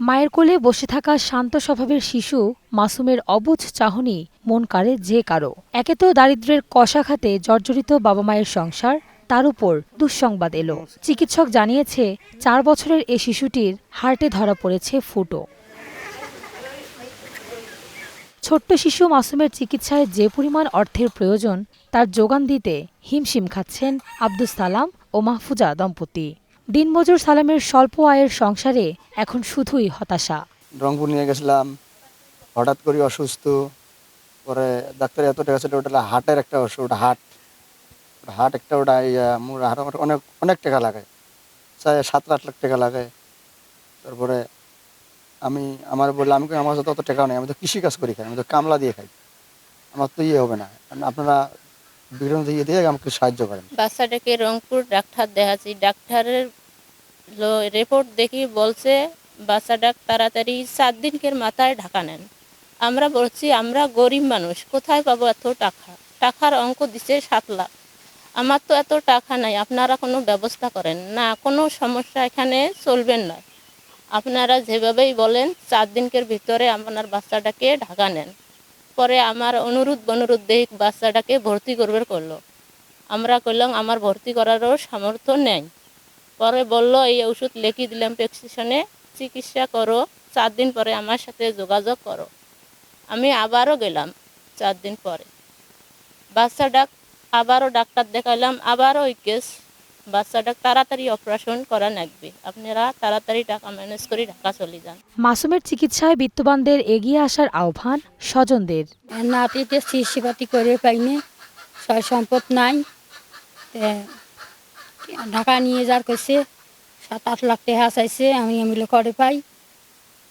মায়ের কোলে বসে থাকা শান্ত স্বভাবের শিশু মাসুমের অবুঝ চাহনি মন কাড়ে যে কারো। একে তো দারিদ্র্যের কষাঘাতে জর্জরিত বাবা মায়ের সংসার, তার উপর দুঃসংবাদ এলো। চিকিৎসক জানিয়েছে 4 বছরের এ শিশুটির হার্টে ধরা পড়েছে ফুটো। ছোট্ট শিশু মাসুমের চিকিৎসায় যে পরিমাণ অর্থের প্রয়োজন তার যোগান দিতে হিমশিম খাচ্ছেন আব্দুস সালাম ও মাহফুজা দম্পতি। দিনমজুর সালামের স্বল্প আয়ের সংসারে এখন শুধুই হতাশা। রংপুর নিয়ে গেছিলাম, হঠাৎ করে অসুস্থ, পরে ডাক্তার এত টাকা ছিল, ওটা হার্টের একটা অসুখ, হার্ট একটা, ওটা মোর অনেক অনেক টাকা লাগে, 7-8 লাখ টাকা লাগে। তারপরে আমার বললাম, আমার তো অত টাকা নেই, আমি তো কৃষিকাজ করি খাই, আমি তো কামলা দিয়ে খাই, আমার তো হবে না, আপনারা বিভিন্ন দিয়ে আমাকে সাহায্য করেন। বাচ্চাটাকে রংপুর ডাক্তার দেখাচ্ছি, ডাক্তারের রিপোর্ট দেখি বলছে বাচ্চাটা তাড়াতাড়ি 7 দিনের মাথায় ঢাকা নেন। আমরা বলছি আমরা গরিব মানুষ, কোথায় পাবো এত টাকা? টাকার অঙ্ক দিছে 7 লাখ। আমার তো এত টাকা নাই, আপনারা কোনো ব্যবস্থা করেন না, কোনো সমস্যা এখানে চলবেন না, আপনারা যেভাবেই বলেন 4 দিনের ভিতরে আপনার বাচ্চাটাকে ঢাকা নেন। পরে আমার অনুরোধ দেখি বাচ্চাটাকে ভর্তি করবে করলো। আমরা করলাম আমার ভর্তি করারও সামর্থ্য নেই। পরে বলল এই ওষুধ লিখে দিলাম প্রেসক্রিপশনে, চিকিৎসা করো, 4 দিন পরে আমার সাথে যোগাযোগ করো। আমি আবারও গেলাম 4 দিন পরে, বাচ্চাটা আবারও ডাক্তার দেখাইলাম, আবারও ওই কেস, বাচ্চাটা তাড়াতাড়ি অপারেশন করা লাগবে, আপনারা তাড়াতাড়ি টাকা ম্যানেজ করে ঢাকা চলে যান। মাসুমের চিকিৎসায় বিত্তবানদের এগিয়ে আসার আহ্বান স্বজনদের। নাতিতে চিকিৎসাপাতি করে পাইনি, সয় সম্পদ নাই, ঢাকা নিয়ে যার কইছে 7-8 লাখ টাকা চাইছে, আমি করে পাই,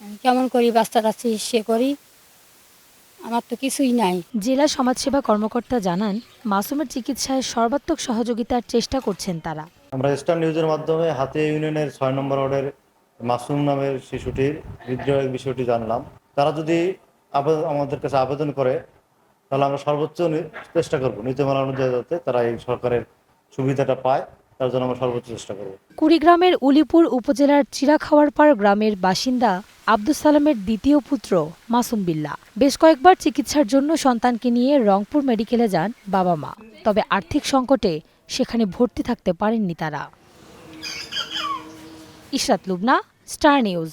আমি কেমন করি বাচ্চাটা চিকিৎসা করি, আমার তো কিছুই নাই। জেলা সমাজসেবা কর্মকর্তা জানান, মাসুমের চিকিৎসায় সর্বাত্মক সহযোগিতার চেষ্টা করছেন তারা। আমরা স্টার নিউজের মাধ্যমে হাতিয়া ইউনিয়নের 6 নম্বর ওয়ার্ডের মাসুম নামের শিশুটির হৃদরোগের বিষয়টি জানলাম। তারা যদি আমাদের কাছে আবেদন করে তাহলে আমরা সর্বোচ্চ চেষ্টা করব নীতিমালা অনুযায়ী যাতে তারা এই সরকারের সুবিধাটা পায়, তার জন্য আমরা সর্বোচ্চ চেষ্টা করব। কুড়িগ্রামের উলিপুর উপজেলার চিরাখাওয়ারপাড় গ্রামের বাসিন্দা আব্দুস সালামের দ্বিতীয় পুত্র মাসুম বিল্লাহ। বেশ কয়েকবার চিকিৎসার জন্য সন্তানকে নিয়ে রংপুর মেডিকেলে যান বাবা মা, তবে আর্থিক সংকটে সেখানে ভর্তি থাকতে পারেননি তারা। Ishrat Lubna, star news.